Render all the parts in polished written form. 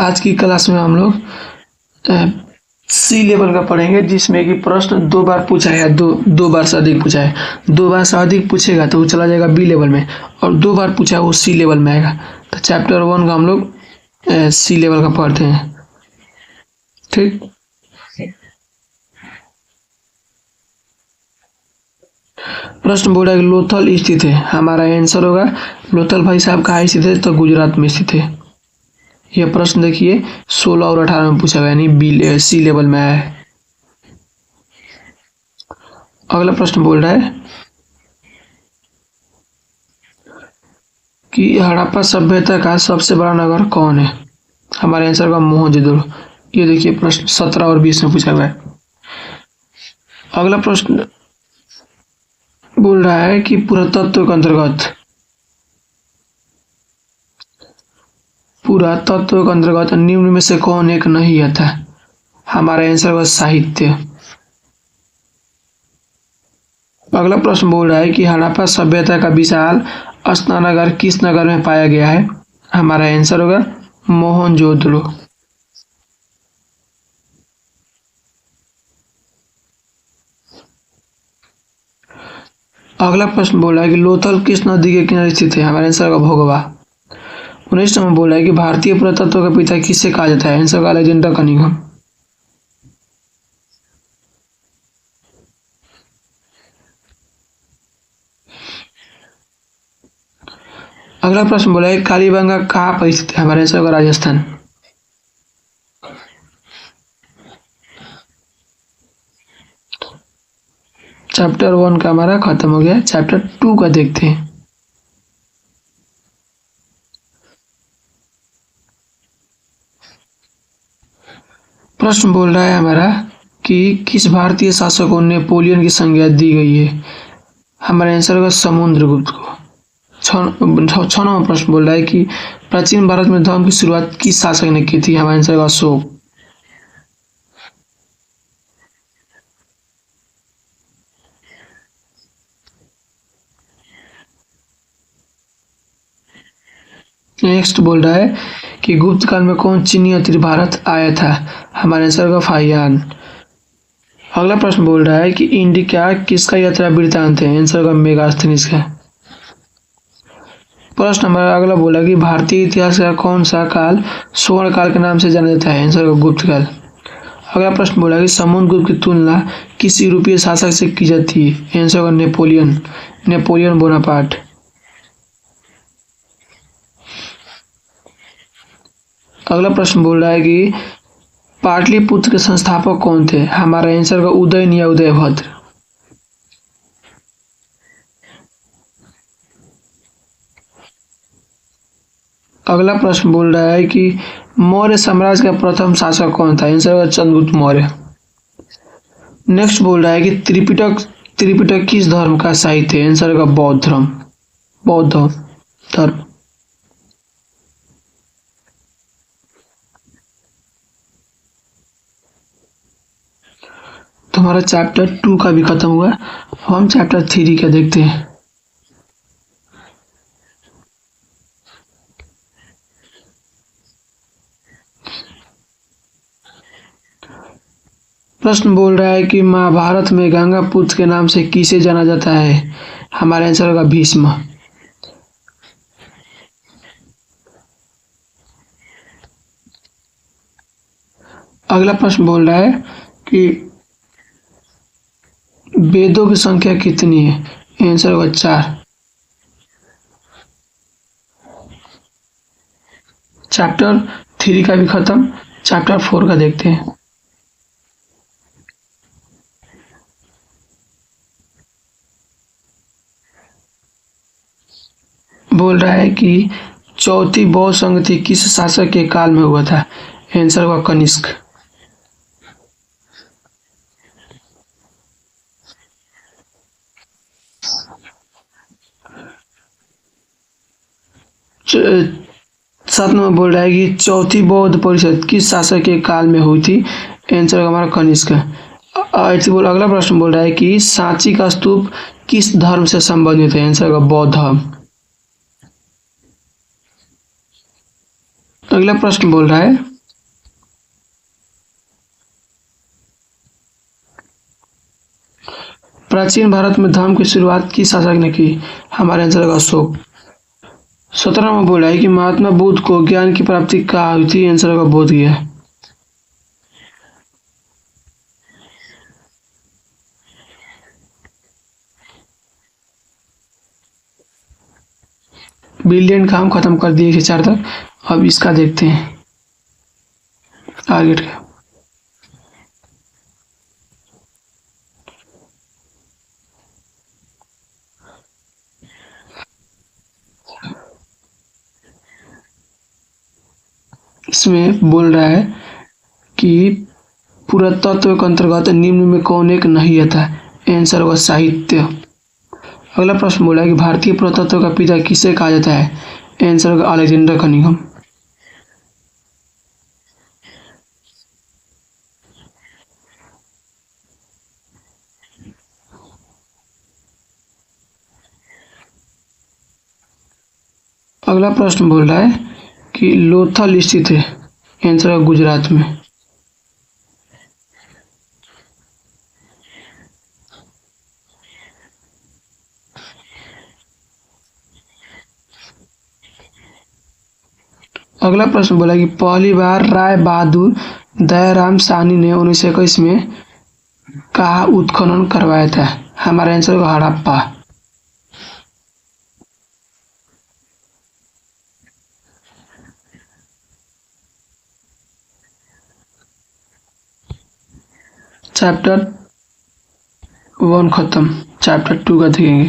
आज की क्लास में हम लोग सी लेवल का पढ़ेंगे, जिसमें कि प्रश्न 2 बार पूछा है, दो बार से अधिक पूछा है। 2 बार से अधिक पूछेगा तो वो चला जाएगा बी लेवल में, और 2 बार पूछा है वो सी लेवल में आएगा। तो चैप्टर 1 का हम लोग सी लेवल का पढ़ते हैं। ठीक, प्रश्न बोल रहा है कि लोथल स्थित है। हमारा आंसर होगा लोथल भाई साहब कहाँ स्थित है, तो गुजरात में स्थित है। यह प्रश्न देखिए 16 और 18 में पूछा गया, यानी बी सी लेवल में आया है। अगला प्रश्न बोल रहा है कि हड़प्पा सभ्यता का सबसे बड़ा नगर कौन है। हमारे आंसर होगा मोहनजोदड़ो। ये देखिए प्रश्न 17 और 20 में पूछा गया है। अगला प्रश्न बोल रहा है कि पुरातत्व के अंतर्गत निम्न में से कौन एक नहीं आता। हमारा आंसर होगा साहित्य। अगला प्रश्न बोल रहा है कि हड़प्पा सभ्यता का विशाल स्नानागार किस नगर में पाया गया है। हमारा आंसर होगा मोहनजोदड़ो। अगला प्रश्न बोल रहा है कि लोथल किस नदी के किनारे स्थित है। हमारा आंसर होगा भोगवा। 19 नंबर बोल रहा है कि भारतीय पुरातत्व का पिता किससे कहा जाता है। आंसर होगा अलेक्जेंडर कनिंघम। अगला प्रश्न बोला है कालीबंगा कहाँ पर स्थित है। हमारा आंसर होगा राजस्थान। चैप्टर 1 का हमारा खत्म हो गया। चैप्टर 2 का देखते हैं। प्रश्न बोल रहा है हमारा कि किस भारतीय शासक को नेपोलियन की संज्ञा दी गई है। हमारा आंसर होगा समुद्रगुप्त को। 6 नंबर प्रश्न बोल रहा है कि प्राचीन भारत में धर्म की शुरुआत किस शासक ने की थी। हमारा आंसर होगा अशोक। नेक्स्ट बोल रहा है कि गुप्त काल में कौन चीनी अतिथि भारत आया था। हमारा आंसर होगा फाहियान। अगला प्रश्न बोल रहा है कि इंडिका किसका यात्रा वृत्तांत है। आंसर होगा मेगास्थनीज का। प्रश्न नंबर अगला बोला कि भारतीय इतिहास का कौन सा काल स्वर्ण काल के नाम से जाना जाता है। आंसर होगा गुप्त काल। अगला प्रश्न बोला कि समुद्रगुप्त की तुलना किस यूरोपीय शासक से की जाती है। आंसर होगा नेपोलियन बोनापार्ट। अगला प्रश्न बोल रहा है कि पाटलिपुत्र के संस्थापक कौन थे। हमारा आंसर होगा उदयन या उदयभद्र। अगला प्रश्न बोल रहा है कि मौर्य साम्राज्य का प्रथम शासक कौन था। आंसर होगा चंद्रगुप्त मौर्य। नेक्स्ट बोल रहा है कि त्रिपिटक किस धर्म का साहित्य है। आंसर होगा बौद्ध धर्म। तो हमारा चैप्टर 2 का भी खत्म हुआ। हम चैप्टर 3 का देखते हैं। प्रश्न बोल रहा है कि महाभारत में गंगा पुत्र के नाम से किसे जाना जाता है। हमारा आंसर होगा भीष्म। अगला प्रश्न बोल रहा है कि वेदों की संख्या कितनी है। आंसर होगा 4। चैप्टर 3 का भी खत्म। चैप्टर 4 का देखते हैं। बोल रहा है कि चौथी बौद्ध संगति किस शासक के काल में हुआ था। आंसर होगा कनिष्क। सात नंबर बोल रहा है कि चौथी बौद्ध परिषद किस शासक के काल में हुई थी। आंसर होगा हमारा कनिष्क। अगला प्रश्न बोल रहा है कि सांची का स्तूप किस धर्म से संबंधित है। आंसर होगा बौद्ध धर्म। अगला प्रश्न बोल रहा है प्राचीन भारत में धर्म की शुरुआत किस शासक ने की? हमारे आंसर होगा अशोक। 17 में बोला है कि महात्मा बुद्ध को ज्ञान की प्राप्ति कहाँ हुई थी? आंसर होगा बोध गया। बिलियन का हम खत्म कर दिए 104 तक। अब इसका देखते हैं टारगेट का। इसमें बोल रहा है कि पुरातत्व के अंतर्गत निम्न में कौन एक नहीं आता? आंसर होगा साहित्य। अगला प्रश्न बोला है कि भारतीय पुरातत्व का पिता किसे कहा जाता है? आंसर होगा अलेक्जेंडर कनिंघम। अगला प्रश्न बोल रहा है कि लोथल स्थित है? आंसर होगा गुजरात में। अगला प्रश्न बोला कि पहली बार राय बहादुर दयाराम साहनी ने 1921 में कहाँ उत्खनन करवाया था? हमारा आंसर होगा हड़प्पा। चैप्टर 1 खत्म, चैप्टर 2 का देखेंगे।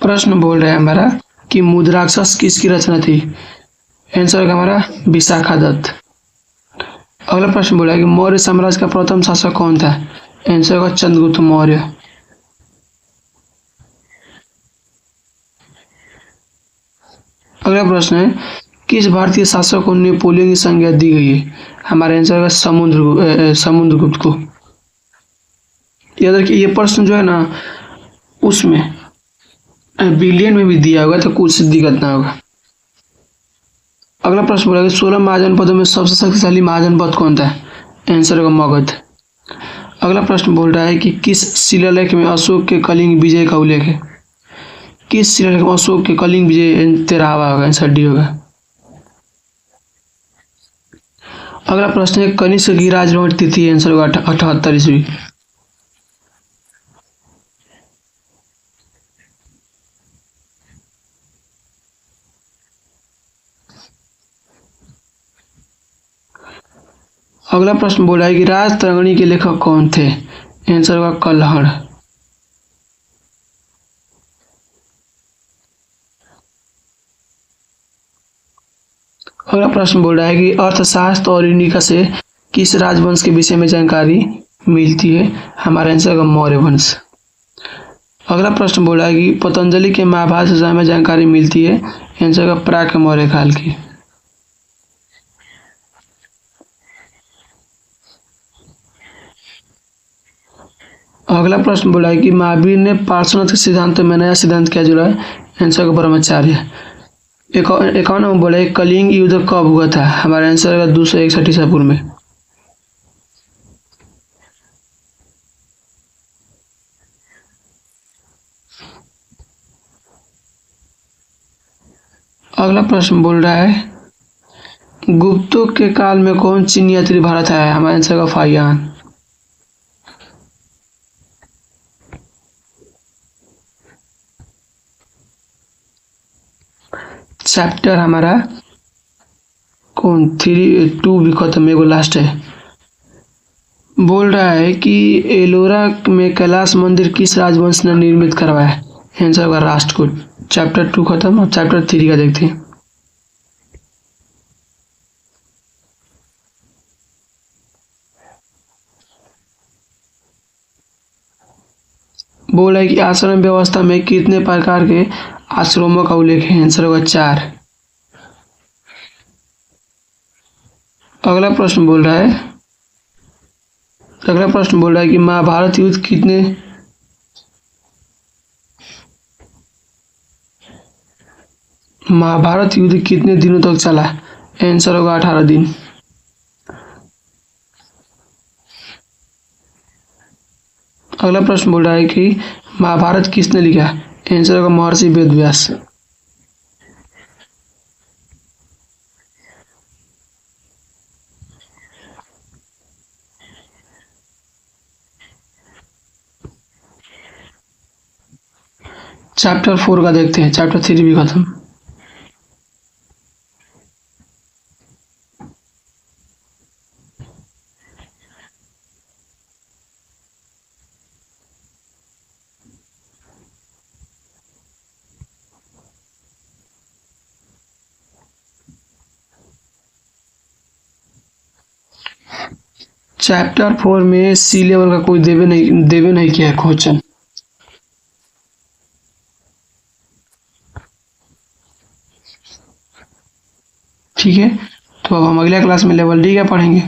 प्रश्न बोल रहे हैं हमारा कि मुद्राक्षस किसकी रचना थी? आंसर होगा हमारा विशाखा दत्त। अगला प्रश्न बोला है कि मौर्य साम्राज्य का प्रथम शासक कौन था? आंसर होगा चंद्रगुप्त मौर्य। अगला प्रश्न है किस भारतीय शासक को नेपोलियन की संज्ञा दी गई है? हमारा आंसर होगा समुद्रगुप्त को। याद रखिए ये प्रश्न जो है ना उसमें बिलियन में भी दिया होगा तो कुछ दिक्कत ना होगा। अगला प्रश्न बोला कि 16 महाजनपदों में सबसे शक्तिशाली महाजनपद कौन था? आंसर होगा मगध। अगला प्रश्न बोल रहा है कि किस शिलालेख में अशोक के कलिंग विजय का उल्लेख है? किस शिलालेख में अशोक के कलिंग विजय 13वां होगा? आंसर डी होगा। अगला प्रश्न है कनिष्क की राजभवन तिथि? आंसर होगा 78 ईस्वी। अगला प्रश्न बोला है कि राजतरंगिणी के लेखक कौन थे? आंसर होगा कल्हड़। अगला प्रश्न बोल रहा है कि अर्थशास्त्र और यूनिका से किस राजवंश के विषय में जानकारी मिलती है? हमारा आंसर होगा मौर्य वंश। अगला प्रश्न बोला है कि पतंजलि के महाभारत से हमें जानकारी मिलती है? आंसर होगा प्राक मौर्य काल की। अगला प्रश्न बोला है कि महावीर ने पार्श्वनाथ के सिद्धांत में नया सिद्धांत क्या जोड़ा है? आंसर होगा ब्रह्मचार्य। 51 में बोला है कलिंग युद्ध कब हुआ था? हमारा आंसर होगा 261 ईसा पूर्व में। अगला प्रश्न बोल रहा है गुप्तों के काल में कौन चीनी यात्री भारत आया? हमारा आंसर होगा फाहियान। चैप्टर हमारा कौन 2 भी खत्म, एगो लास्ट है। बोल रहा है कि एलोरा में कैलाश मंदिर किस राजवंश ने निर्मित करवाया? आंसर होगा राष्ट्रकूट। चैप्टर 2 खत्म, और चैप्टर 3 का देखते हैं। बोला है कि आश्रम व्यवस्था में कितने प्रकार के आश्रमों का उल्लेख है? आंसर होगा 4। अगला प्रश्न बोल रहा है कि महाभारत युद्ध कितने महाभारत युद्ध कितने दिनों तक चला? आंसर होगा 18 दिन। अगला प्रश्न बोल रहा है कि महाभारत किसने लिखा? आंसर होगा महर्षि वेदव्यास। चैप्टर 4 का देखते हैं, चैप्टर 3 भी खत्म। चैप्टर 4 में सी लेवल का कोई देवे नहीं किया है क्वेश्चन। ठीक है, तो अब हम अगला क्लास में लेवल डी का पढ़ेंगे।